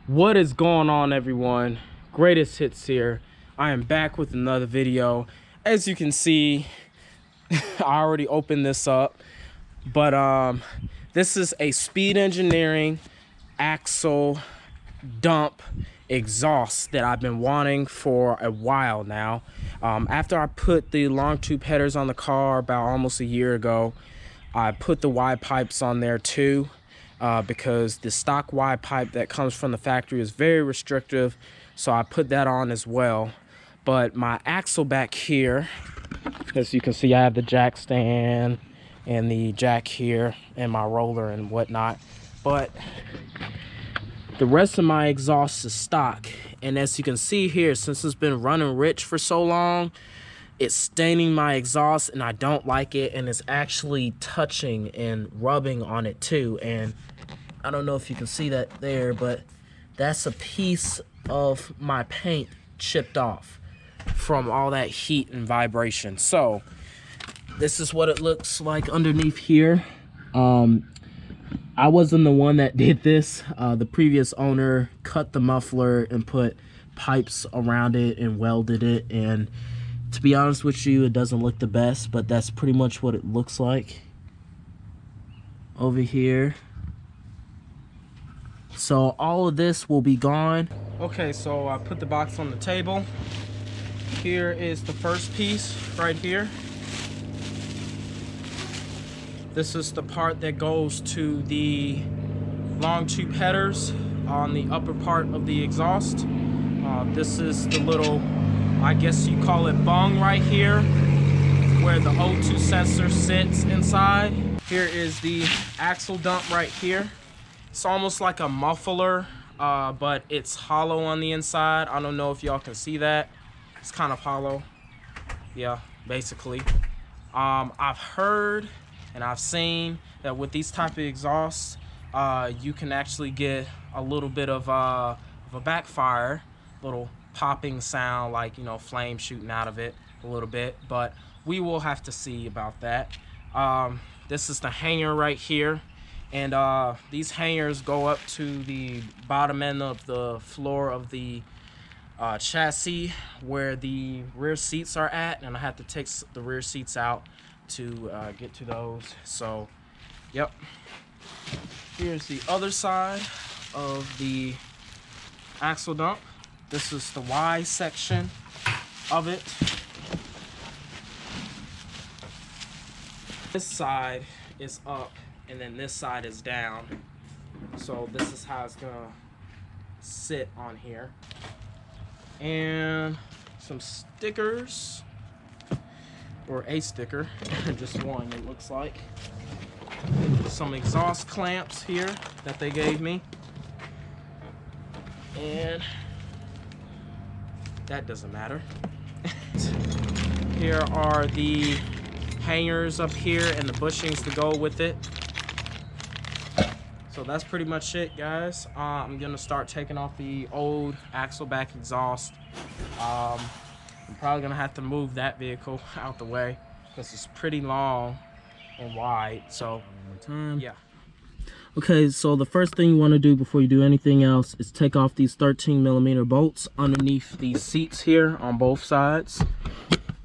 What is going on, everyone? Greatest Hits here. I am back with another video. As you can see, I already opened this up, but this is a Speed Engineering axle dump exhaust that I've been wanting for a while now. After I put the long tube headers on the car about almost a year ago, I put the Y pipes on there too, because the stock Y pipe that comes from the factory is very restrictive, so I put that on as well. But my axle back here, as you can see, I have the jack stand and the jack here and my roller and whatnot, but the rest of my exhaust is stock. And as you can see here, since it's been running rich for so long, it's staining my exhaust and I don't like it, and it's actually touching and rubbing on it too. And I don't know if you can see that there, but that's a piece of my paint chipped off from all that heat and vibration. So this is what it looks like underneath here. I wasn't the one that did this. The previous owner cut the muffler and put pipes around it and welded it, and to be honest with you, it doesn't look the best, but that's pretty much what it looks like over here. So all of this will be gone. Okay, so I put the box on the table. Here is the first piece right here. This is the part that goes to the long tube headers on the upper part of the exhaust. This is the little, I guess you call it bung right here, where the O2 sensor sits inside. Here is the axle dump right here. It's almost like a muffler, but it's hollow on the inside. I don't know if y'all can see that. It's kind of hollow. Yeah, basically. I've heard and I've seen that with these type of exhausts, you can actually get a little bit of a backfire, little popping sound, like, you know, flame shooting out of it a little bit, but we will have to see about that. This is the hanger right here, and these hangers go up to the bottom end of the floor of the chassis where the rear seats are at, and I have to take the rear seats out to get to those. So yep, here's the other side of the axle dump. This is the Y section of it. This side is up and then this side is down, so this is how it's gonna sit on here. And some stickers, or a sticker, just one it looks like. Some exhaust clamps here that they gave me, and that doesn't matter. Here are the hangers up here and the bushings to go with it. So that's pretty much it, guys. I'm gonna start taking off the old axle back exhaust. I'm probably gonna have to move that vehicle out the way because it's pretty long and wide. So yeah. Okay, so the first thing you want to do before you do anything else is take off these 13mm bolts underneath these seats here on both sides,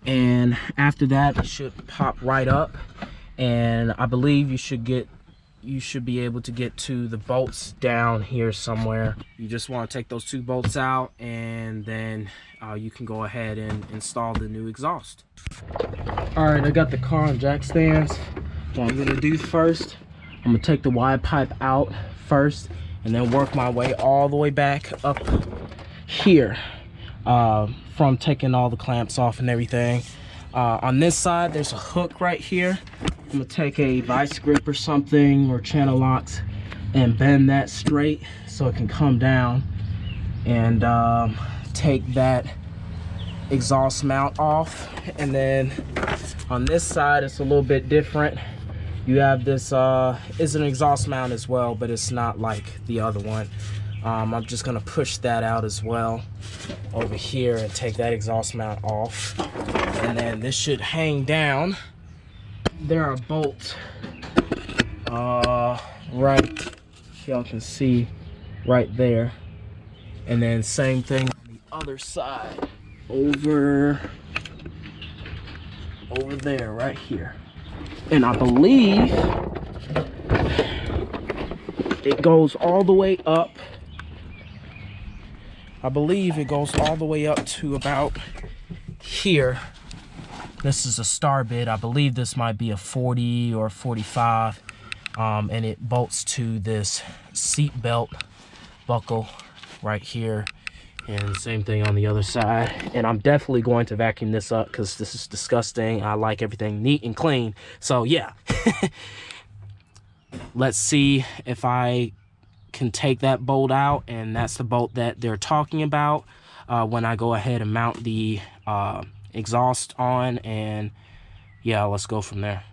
and after that it should pop right up, and I believe you should be able to get to the bolts down here somewhere. You just want to take those two bolts out, and then you can go ahead and install the new exhaust. All right, I got the car on jack stands. What I'm gonna do first, I'm gonna take the Y pipe out first and then work my way all the way back up here, from taking all the clamps off and everything. On this side, there's a hook right here. I'm gonna take a vice grip or something, or channel locks, and bend that straight so it can come down, and take that exhaust mount off. And then on this side, it's a little bit different. You have this is an exhaust mount as well, but it's not like the other one. I'm just gonna push that out as well over here and take that exhaust mount off, and then this should hang down. There are bolts right, y'all can see right there. And then same thing on the other side, over there, right here. And I believe it goes all the way up. I believe it goes all the way up to about here. This is a star bit. I believe this might be a 40 or 45. And it bolts to this seat belt buckle right here. And same thing on the other side. And I'm definitely going to vacuum this up because this is disgusting. I like everything neat and clean. So yeah. Let's see if I can take that bolt out. And that's the bolt that they're talking about when I go ahead and mount the exhaust on. And yeah, let's go from there.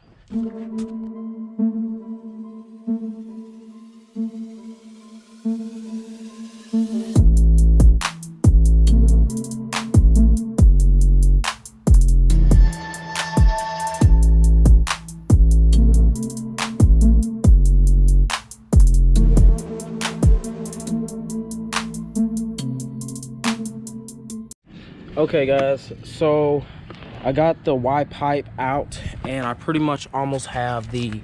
Okay guys, so I got the Y pipe out and I pretty much almost have the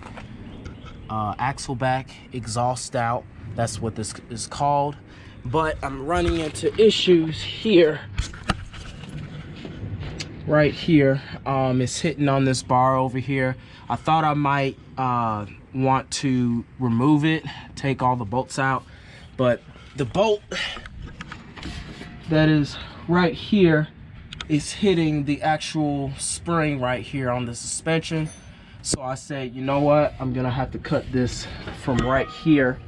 axle back exhaust out. That's what this is called. But I'm running into issues here. Right here. It's hitting on this bar over here. I thought I might want to remove it, take all the bolts out, but the bolt that is right here is hitting the actual spring right here on the suspension. So I said, you know what, I'm gonna have to cut this from right here,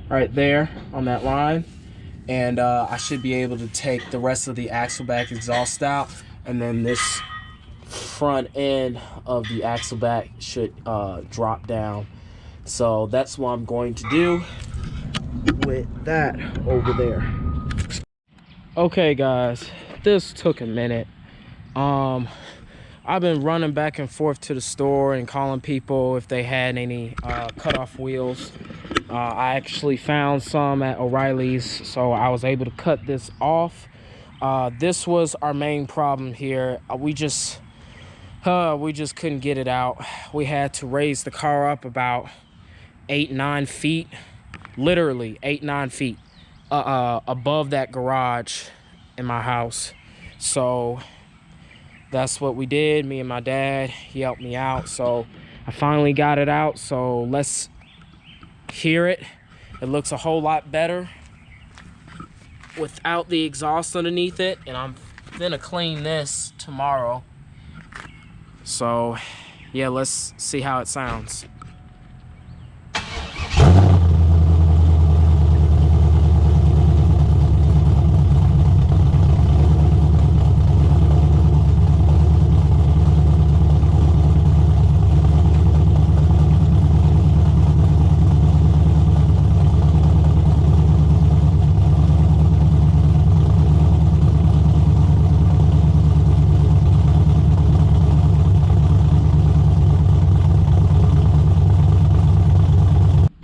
right there on that line, and I should be able to take the rest of the axle back exhaust out, and then this front end of the axle back should drop down. So that's what I'm going to do with that over there. Okay guys, this took a minute. I've been running back and forth to the store and calling people if they had any cut-off wheels. I actually found some at O'Reilly's, so I was able to cut this off. This was our main problem here. We just couldn't get it out. We had to raise the car up about 8-9 feet, literally 8-9 feet above that garage in my house. So that's what we did. Me and my dad, he helped me out. So I finally got it out. So let's hear it. It looks a whole lot better without the exhaust underneath it. And I'm gonna clean this tomorrow. So yeah, let's see how it sounds.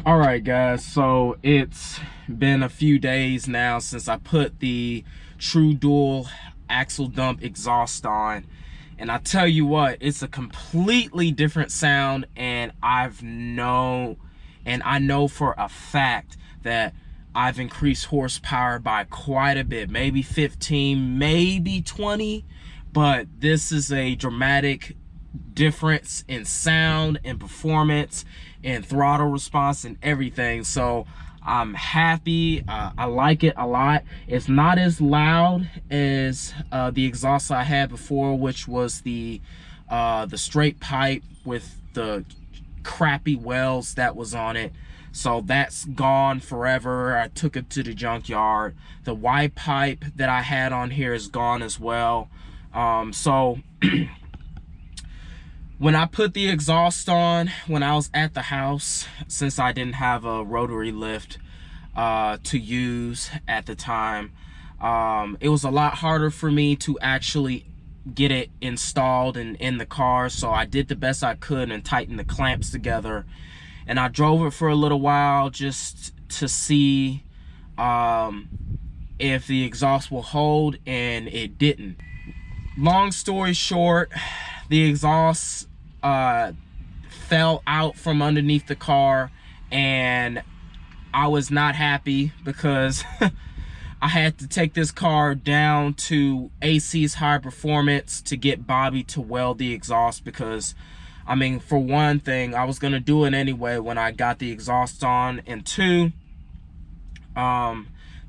Alright guys, so it's been a few days now since I put the True Dual axle dump exhaust on, and I tell you what, it's a completely different sound. And I know for a fact that I've increased horsepower by quite a bit, maybe 15, maybe 20, but this is a dramatic difference in sound and performance and throttle response and everything. So I'm happy. I like it a lot. It's not as loud as the exhaust I had before, which was the straight pipe with the crappy wells that was on it. So that's gone forever. I took it to the junkyard. The Y pipe that I had on here is gone as well. So when I put the exhaust on, when I was at the house, since I didn't have a rotary lift to use at the time, it was a lot harder for me to actually get it installed and in the car. So I did the best I could and tightened the clamps together. And I drove it for a little while just to see if the exhaust will hold, and it didn't. Long story short, the exhaust fell out from underneath the car, and I was not happy because I had to take this car down to AC's High Performance to get Bobby to weld the exhaust, because I mean, for one thing, I was gonna do it anyway when I got the exhaust on, and two,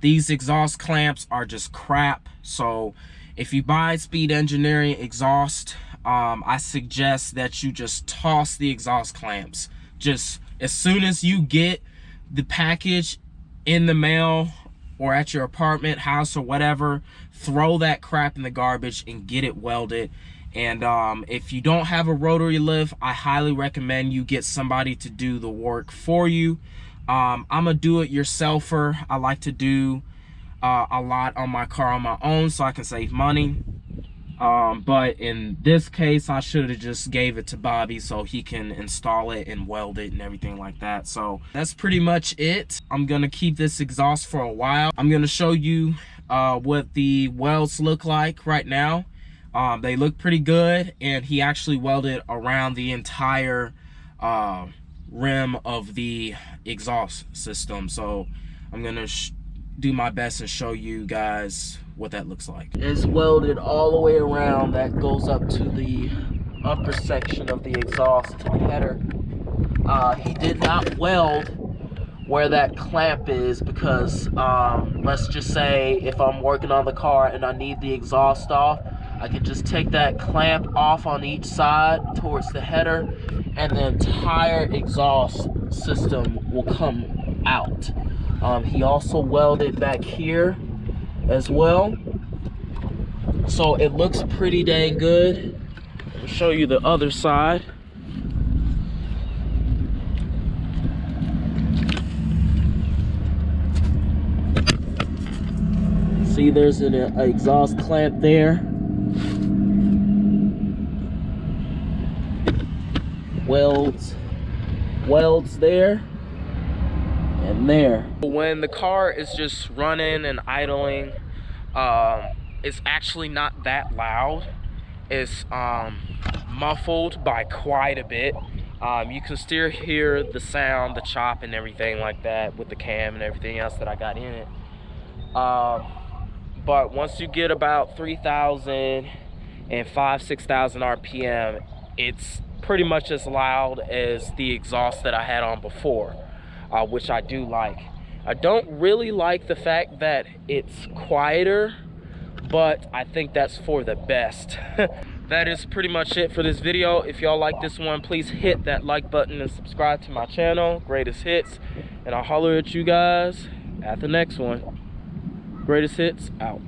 these exhaust clamps are just crap. So if you buy Speed Engineering exhaust, I suggest that you just toss the exhaust clamps. Just as soon as you get the package in the mail or at your apartment, house, or whatever, throw that crap in the garbage and get it welded. And if you don't have a rotary lift, I highly recommend you get somebody to do the work for you. I'm a do-it-yourselfer. I like to do a lot on my car on my own so I can save money. But in this case, I should have just gave it to Bobby so he can install it and weld it and everything like that. So that's pretty much it. I'm gonna keep this exhaust for a while. I'm gonna show you what the welds look like right now. They look pretty good, and he actually welded around the entire rim of the exhaust system. So I'm gonna do my best and show you guys what that looks like. It's welded all the way around. That goes up to the upper section of the exhaust header. He did not weld where that clamp is because let's just say if I'm working on the car and I need the exhaust off, I can just take that clamp off on each side towards the header, and the entire exhaust system will come out. He also welded back here as well, so it looks pretty dang good. Let me show you the other side. See, there's an exhaust clamp there. Welds there and there. When the car is just running and idling, it's actually not that loud. It's muffled by quite a bit. You can still hear the sound, the chop and everything like that with the cam and everything else that I got in it. But once you get about 3,000 and 6,000 RPM, it's pretty much as loud as the exhaust that I had on before, which I do like. I don't really like the fact that it's quieter, but I think that's for the best. That is pretty much it for this video. If y'all like this one, please hit that like button and subscribe to my channel, Greatest Hits, and I'll holler at you guys at the next one. Greatest Hits out.